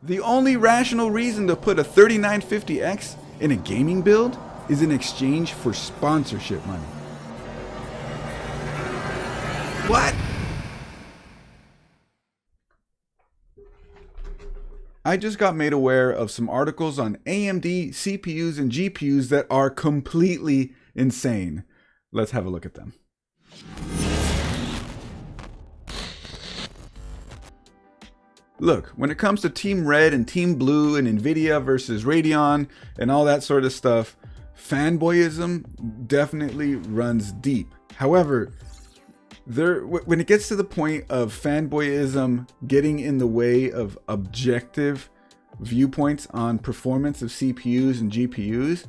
The only rational reason to put a 3950X in a gaming build is in exchange for sponsorship money. What? I just got made aware of some articles on AMD CPUs and GPUs that are completely insane. Let's have a look at them. Look, when it comes to Team Red and Team Blue and Nvidia versus Radeon and all that sort of stuff, fanboyism definitely runs deep. However, when it gets to the point of fanboyism getting in the way of objective viewpoints on performance of CPUs and GPUs,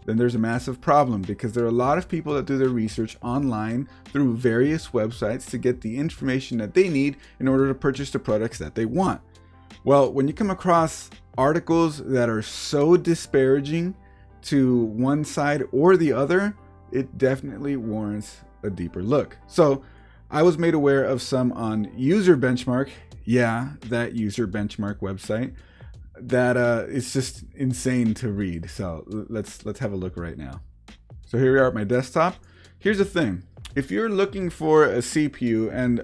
then there's a massive problem, because there are a lot of people that do their research online through various websites to get the information that they need in order to purchase the products that they want. Well, when you come across articles that are so disparaging to one side or the other, it definitely warrants a deeper look. So I was made aware of some on Userbenchmark. Yeah, that Userbenchmark website. That it's just insane to read. So let's have a look right now. So here we are at my desktop. Here's the thing: if you're looking for a CPU, and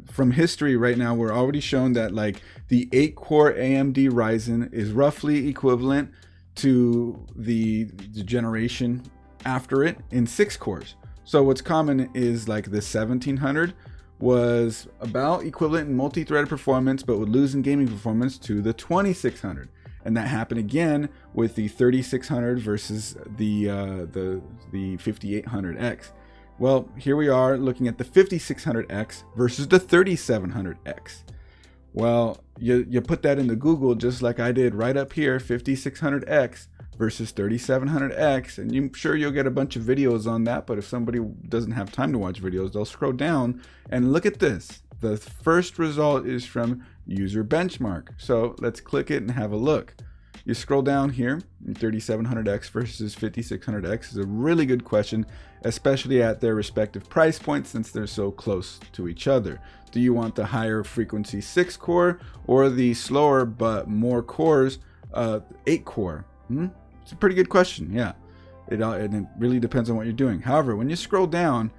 from history right now, we're already shown that like the 8-core AMD Ryzen is roughly equivalent to the generation after it in 6 cores. So what's common is like the 1700 was about equivalent in multi-threaded performance, but would lose in gaming performance to the 2600. And that happened again with the 3600 versus the 5800X. Well, here we are looking at the 5600X versus the 3700X. Well, you put that into Google just like I did right up here, 5600X versus 3700X, and I'm sure you'll get a bunch of videos on that. But if somebody doesn't have time to watch videos, they'll scroll down and look at this. The first result is from Userbenchmark. So let's click it and have a look. You scroll down here, 3700X versus 5600X is a really good question, especially at their respective price points, since they're so close to each other. Do you want the higher frequency 6-core or the slower but more cores 8-core? It's a pretty good question. Yeah, it really depends on what you're doing. However, when you scroll down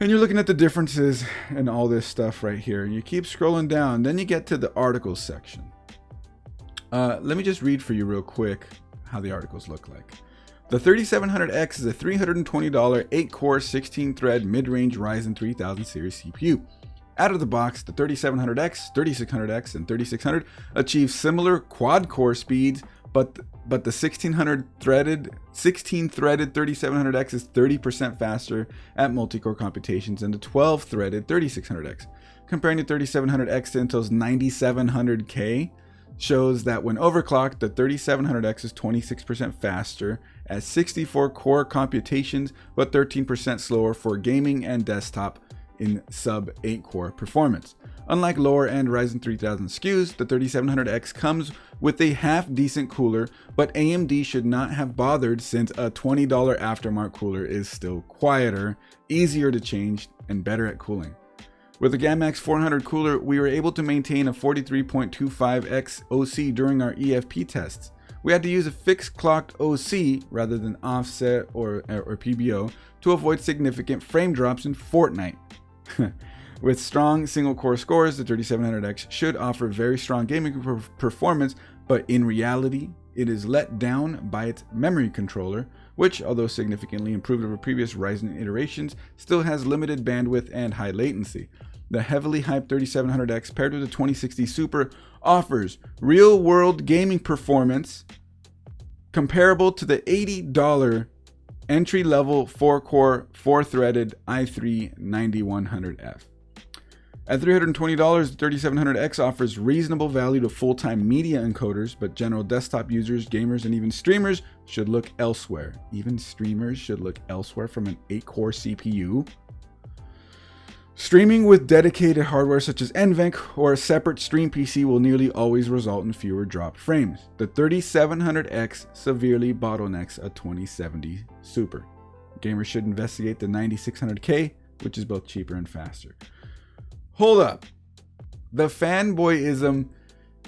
and you're looking at the differences and all this stuff right here, you keep scrolling down, then you get to the articles section. Let me just read for you real quick how the articles look like. The 3700X is a $320 8-core 16-thread mid-range Ryzen 3000 series CPU. Out of the box, the 3700X, 3600X, and 3600 achieve similar quad-core speeds, but the 16-threaded 3700X is 30% faster at multi-core computations than the 12-threaded 3600X. Comparing the 3700X to Intel's 9700K shows that when overclocked, the 3700X is 26% faster at 64 core computations, but 13% slower for gaming and desktop in sub 8-core performance. Unlike lower end Ryzen 3000 SKUs, the 3700X comes with a half decent cooler, but AMD should not have bothered, since a $20 aftermarket cooler is still quieter, easier to change, and better at cooling. With the GAMAX 400 cooler, we were able to maintain a 43.25x OC during our EFP tests. We had to use a fixed clocked OC rather than offset or PBO to avoid significant frame drops in Fortnite. With strong single-core scores, the 3700X should offer very strong gaming performance, but in reality, it is let down by its memory controller, which, although significantly improved over previous Ryzen iterations, still has limited bandwidth and high latency. The heavily hyped 3700X paired with the 2060 Super offers real-world gaming performance comparable to the $80 entry-level 4-core, 4-threaded i3 9100F. At $320, the 3700X offers reasonable value to full-time media encoders, but general desktop users, gamers, and even streamers should look elsewhere. Even streamers should look elsewhere from an 8-core CPU. Streaming with dedicated hardware such as NVENC or a separate stream PC will nearly always result in fewer dropped frames. The 3700X severely bottlenecks a 2070 Super. Gamers should investigate the 9600K, which is both cheaper and faster. Hold up. The fanboyism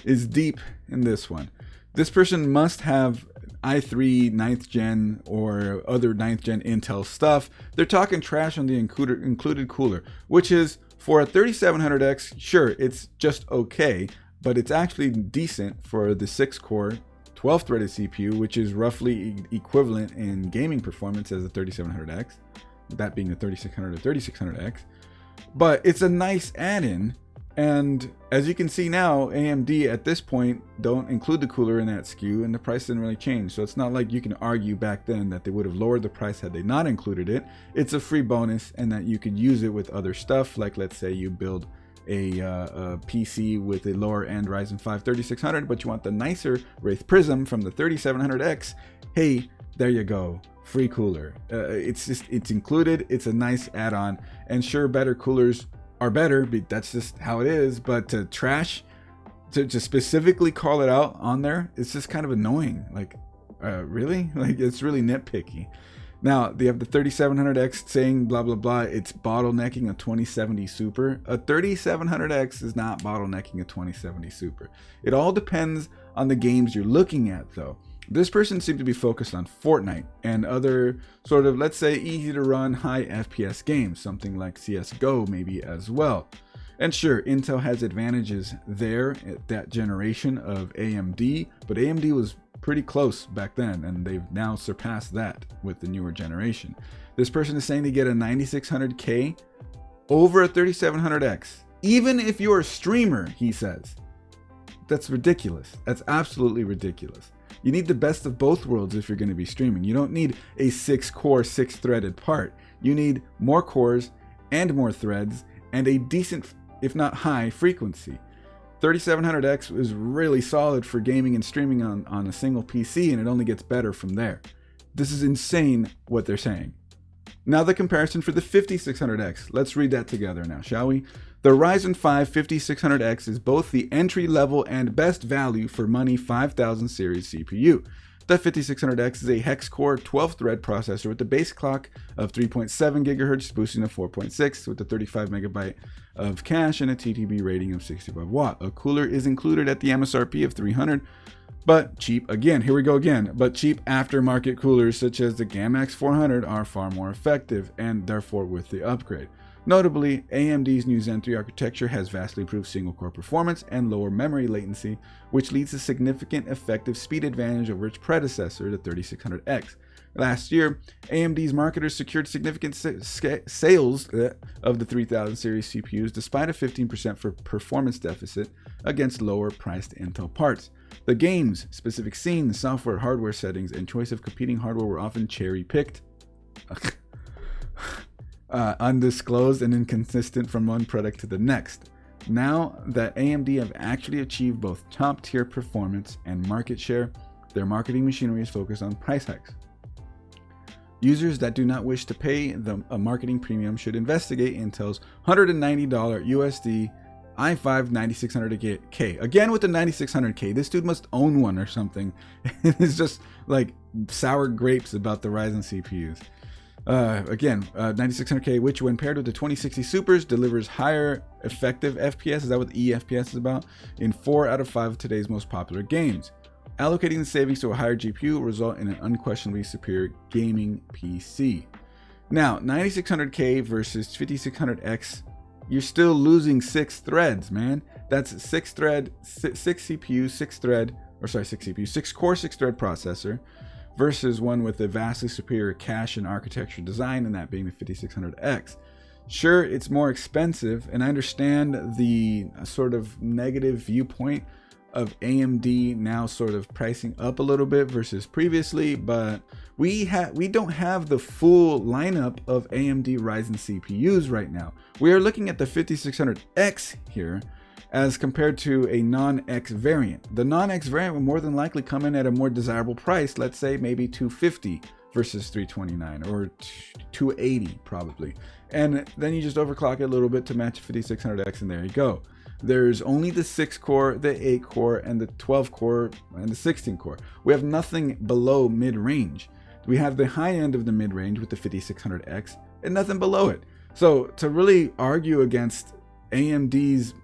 is deep in this one. This person must have i3 9th gen or other 9th gen Intel stuff. They're talking trash on the included cooler, which is for a 3700X, sure, it's just okay, but it's actually decent for the 6-core 12-threaded CPU, which is roughly equivalent in gaming performance as the 3700X, that being the 3600 or 3600X. But it's a nice add-in, and as you can see now, AMD at this point don't include the cooler in that SKU, and the price didn't really change. So it's not like you can argue back then that they would have lowered the price had they not included it. It's a free bonus, and that you could use it with other stuff, like let's say you build a PC with a lower end Ryzen 5 3600, but you want the nicer Wraith Prism from the 3700X. Hey, there you go. Free cooler. It's included. It's a nice add-on, and sure, better coolers are better, but that's just how it is. But to trash, to specifically call it out on there, it's just kind of annoying. Like, really? Like, it's really nitpicky. Now, they have the 3700X saying blah, blah, blah. It's bottlenecking a 2070 Super. A 3700X is not bottlenecking a 2070 Super. It all depends on the games you're looking at, though. This person seemed to be focused on Fortnite and other sort of, let's say, easy to run high FPS games, something like CSGO maybe as well. And sure, Intel has advantages there at that generation of AMD, but AMD was pretty close back then, and they've now surpassed that with the newer generation. This person is saying to get a 9600K over a 3700X, even if you're a streamer, he says. That's ridiculous. That's absolutely ridiculous. You need the best of both worlds if you're going to be streaming. You don't need a 6-core, 6-threaded part. You need more cores and more threads and a decent, if not high, frequency. 3700X is really solid for gaming and streaming on a single PC, and it only gets better from there. This is insane what they're saying. Now the comparison for the 5600X. Let's read that together now, shall we? The Ryzen 5 5600X is both the entry-level and best value for money 5000 series CPU. The 5600X is a hex-core 12-thread processor with a base clock of 3.7 GHz, boosting to 4.6 with a 35 MB of cache and a TTB rating of 65 watt. A cooler is included at the MSRP of $300, but cheap, again, here we go again, but cheap aftermarket coolers such as the GAMAX 400 are far more effective and therefore worth the upgrade. Notably, AMD's new Zen 3 architecture has vastly improved single-core performance and lower memory latency, which leads to significant effective speed advantage over its predecessor, the 3600X. Last year, AMD's marketers secured significant sales of the 3000 series CPUs despite a 15% performance deficit against lower-priced Intel parts. The game's specific scenes, software, hardware settings, and choice of competing hardware were often cherry-picked. Undisclosed and inconsistent from one product to the next. Now that AMD have actually achieved both top-tier performance and market share, their marketing machinery is focused on price hikes. Users that do not wish to pay a marketing premium should investigate Intel's $190 USD i5 9600K. Again with the 9600K, this dude must own one or something. It's just like sour grapes about the Ryzen CPUs. 9600K, which when paired with the 2060 Supers delivers higher effective FPS, is that what the eFPS is about, in 4 out of 5 of today's most popular games. Allocating the savings to a higher GPU will result in an unquestionably superior gaming PC. Now, 9600K versus 5600X, you're still losing 6 threads, man. That's 6 core 6-thread processor versus one with a vastly superior cache and architecture design, and that being the 5600X. Sure, it's more expensive, and I understand the sort of negative viewpoint of AMD now sort of pricing up a little bit versus previously, but we don't have the full lineup of AMD Ryzen CPUs right now. We are looking at the 5600X here as compared to a non-X variant. The non-X variant will more than likely come in at a more desirable price, let's say maybe $250 versus $329 or $280 probably. And then you just overclock it a little bit to match 5600X, and there you go. There's only the 6-core, the 8-core, and the 12-core, and the 16-core. We have nothing below mid-range. We have the high end of the mid-range with the 5600X and nothing below it. So to really argue against AMD's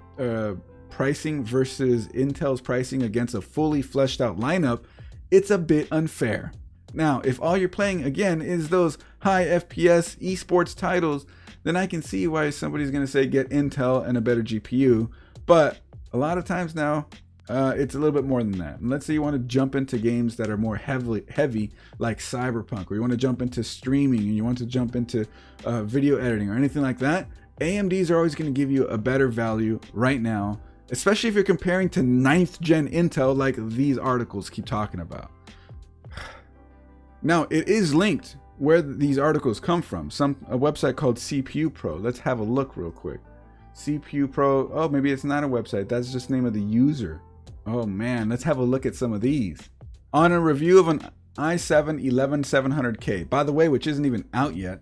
pricing versus Intel's pricing against a fully fleshed out lineup, it's a bit unfair. Now, if all you're playing again is those high FPS esports titles, then I can see why somebody's going to say get Intel and a better GPU. But a lot of times now, it's a little bit more than that. And let's say you want to jump into games that are more heavy like Cyberpunk, or you want to jump into streaming and you want to jump into video editing or anything like that. AMDs are always going to give you a better value right now, especially if you're comparing to 9th gen Intel like these articles keep talking about. Now, it is linked where these articles come from. A website called CPU Pro. Let's have a look real quick. CPU Pro. Oh, maybe it's not a website. That's just the name of the user. Oh man, let's have a look at some of these. On a review of an i7 11700K, by the way, which isn't even out yet,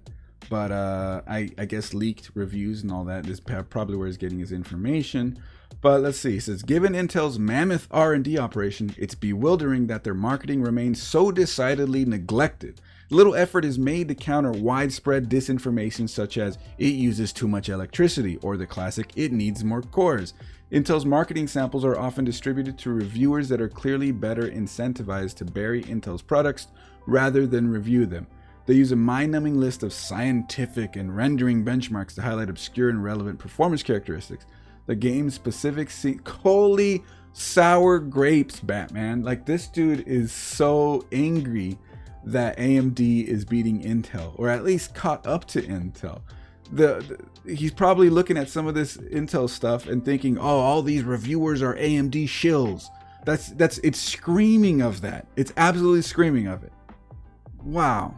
but I guess leaked reviews and all that is probably where he's getting his information. But let's see, it says, given Intel's mammoth R&D operation, it's bewildering that their marketing remains so decidedly neglected. Little effort is made to counter widespread disinformation such as it uses too much electricity or the classic it needs more cores. Intel's marketing samples are often distributed to reviewers that are clearly better incentivized to bury Intel's products rather than review them. They use a mind-numbing list of scientific and rendering benchmarks to highlight obscure and relevant performance characteristics. The game's specific holy sour grapes, Batman. Like, this dude is so angry that AMD is beating Intel, or at least caught up to Intel. He's probably looking at some of this Intel stuff and thinking, oh, all these reviewers are AMD shills. It's screaming of that. It's absolutely screaming of it. Wow.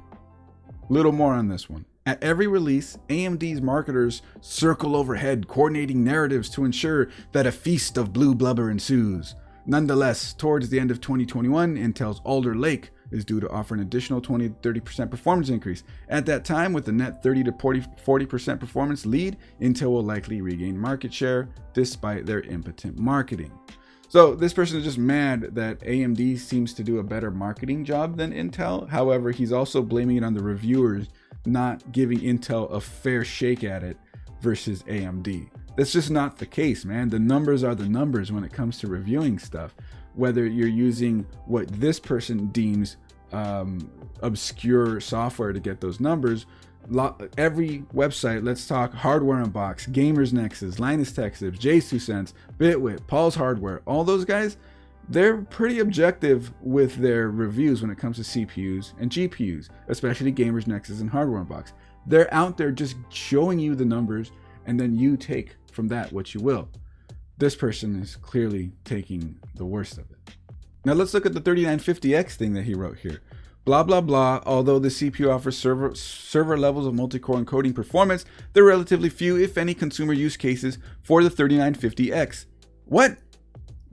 Little more on this one. At every release, AMD's marketers circle overhead, coordinating narratives to ensure that a feast of blue blubber ensues. Nonetheless, towards the end of 2021, Intel's Alder Lake is due to offer an additional 20-30% performance increase. At that time, with the net 30 to 40% performance lead, Intel will likely regain market share despite their impotent marketing. So this person is just mad that AMD seems to do a better marketing job than Intel. However, he's also blaming it on the reviewers not giving Intel a fair shake at it versus AMD. That's just not the case, man. The numbers are the numbers when it comes to reviewing stuff. Whether you're using what this person deems obscure software to get those numbers, every website, let's talk Hardware Unbox, Gamers Nexus, Linus Tech Tips, Jay's 2 Cents, Bitwit, Paul's Hardware, all those guys, they're pretty objective with their reviews when it comes to CPUs and GPUs, especially Gamers Nexus and Hardware Unbox. They're out there just showing you the numbers, and then you take from that what you will. This person is clearly taking the worst of it. Now let's look at the 3950X thing that he wrote here. Blah, blah, blah. Although the CPU offers server levels of multi-core encoding performance, there are relatively few, if any, consumer use cases for the 3950X. What?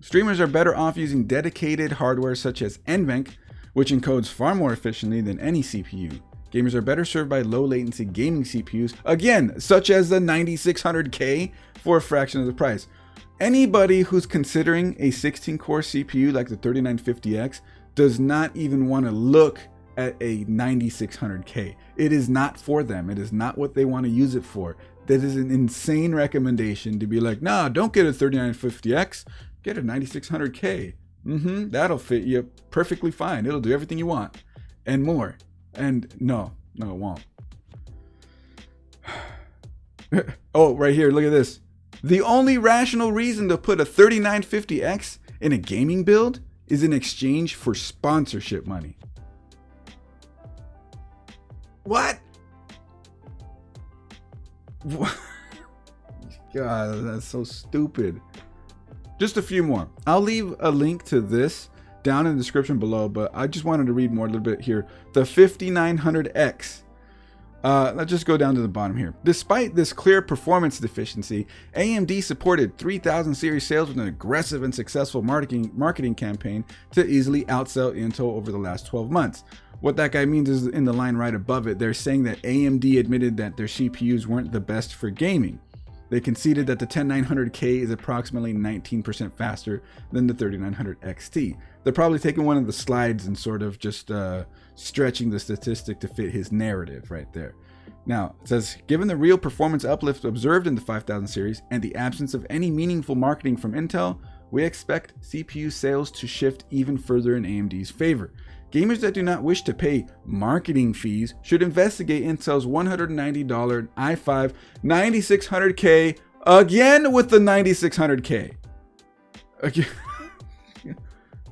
Streamers are better off using dedicated hardware such as NVENC, which encodes far more efficiently than any CPU. Gamers are better served by low latency gaming CPUs, again, such as the 9600K, for a fraction of the price. Anybody who's considering a 16-core CPU like the 3950X does not even want to look at a 9600K. It is not for them. It is not what they want to use it for. That is an insane recommendation to be like, nah, don't get a 3950X, get a 9600K. That'll fit you perfectly fine. It'll do everything you want and more. And no, it won't. Oh, right here, look at this. The only rational reason to put a 3950X in a gaming build is in exchange for sponsorship money. What? God, that's so stupid. Just a few more. I'll leave a link to this down in the description below, but I just wanted to read more a little bit here. The 5900X. Let's just go down to the bottom here. Despite this clear performance deficiency, AMD supported 3000 series sales with an aggressive and successful marketing campaign to easily outsell Intel over the last 12 months. What that guy means is in the line right above it, they're saying that AMD admitted that their CPUs weren't the best for gaming. They conceded that the 10900K is approximately 19% faster than the 3900 XT. They're probably taking one of the slides and sort of just stretching the statistic to fit his narrative right there. Now, it says, given the real performance uplift observed in the 5000 series and the absence of any meaningful marketing from Intel, we expect CPU sales to shift even further in AMD's favor. Gamers that do not wish to pay marketing fees should investigate Intel's $190 i5 9600K again with the 9600K. Again.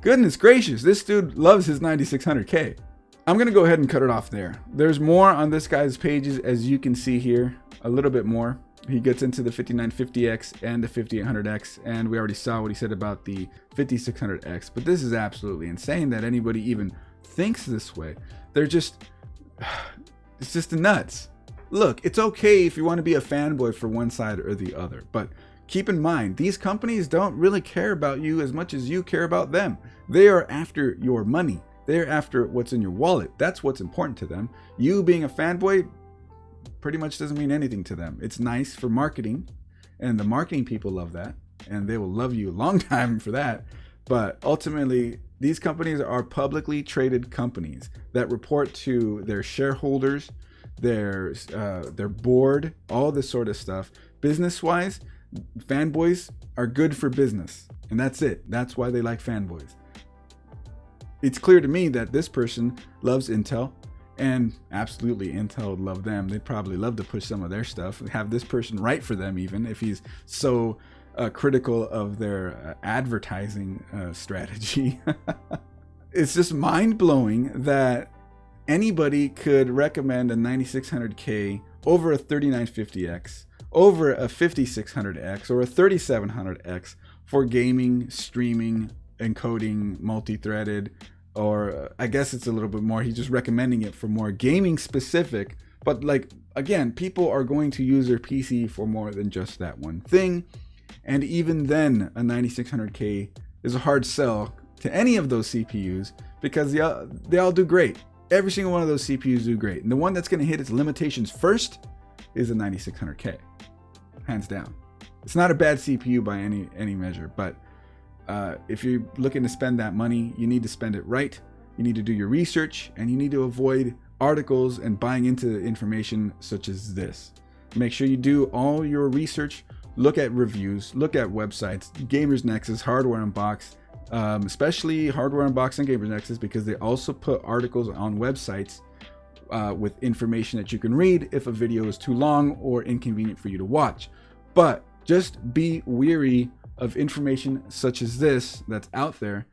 Goodness gracious, this dude loves his 9600K. I'm going to go ahead and cut it off there. There's more on this guy's pages, as you can see here, a little bit more. He gets into the 5950X and the 5800X, and we already saw what he said about the 5600X, but this is absolutely insane that anybody even thinks this way. They're just, it's just nuts. Look, it's okay if you want to be a fanboy for one side or the other, but keep in mind, these companies don't really care about you as much as you care about them. They are after your money. They're after what's in your wallet. That's what's important to them. You being a fanboy pretty much doesn't mean anything to them. It's nice for marketing, and the marketing people love that, and they will love you a long time for that. But ultimately, these companies are publicly traded companies that report to their shareholders, their board, all this sort of stuff. Business-wise, fanboys are good for business, and that's it. That's why they like fanboys. It's clear to me that this person loves Intel, and absolutely Intel would love them. They'd probably love to push some of their stuff, have this person write for them, even if he's so critical of their advertising strategy. It's just mind-blowing that anybody could recommend a 9600K over a 3950X, over a 5600X, or a 3700X for gaming, streaming, encoding, multi-threaded, or I guess it's a little bit more, he's just recommending it for more gaming specific. But like, again, people are going to use their PC for more than just that one thing. And even then, a 9600K is a hard sell to any of those CPUs because they all do great. Every single one of those CPUs do great. And the one that's going to hit its limitations first is a 9600K, hands down. It's not a bad CPU by any measure, but if you're looking to spend that money, you need to spend it right. You need to do your research, and you need to avoid articles and buying into information such as this. Make sure you do all your research. Look at reviews, look at websites, Gamers Nexus, Hardware Unbox, especially Hardware Unbox and Gamers Nexus, because they also put articles on websites with information that you can read if a video is too long or inconvenient for you to watch. But just be weary of information such as this that's out there.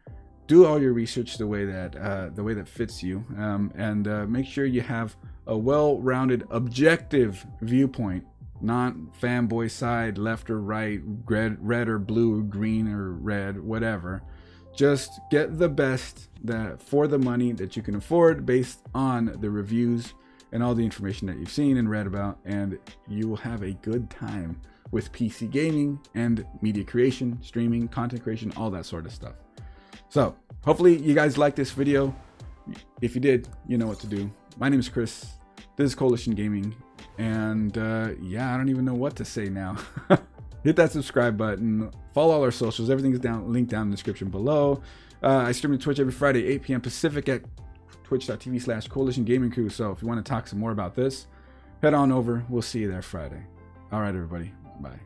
Do all your research the way that fits you, and make sure you have a well-rounded, objective viewpoint, not fanboy side, left or right, red or blue, green or red, whatever. Just get the best that for the money that you can afford based on the reviews and all the information that you've seen and read about, and you will have a good time with PC gaming and media creation, streaming, content creation, all that sort of stuff. So hopefully you guys like this video. If you did, you know what to do. My name is Chris. This is Coalition Gaming. And yeah, I don't even know what to say now. Hit that subscribe button. Follow all our socials. Everything's linked down in the description below. I stream to Twitch every Friday, 8 p.m. Pacific at twitch.tv/Coalition Gaming Crew. So if you want to talk some more about this, head on over. We'll see you there Friday. All right, everybody. Bye.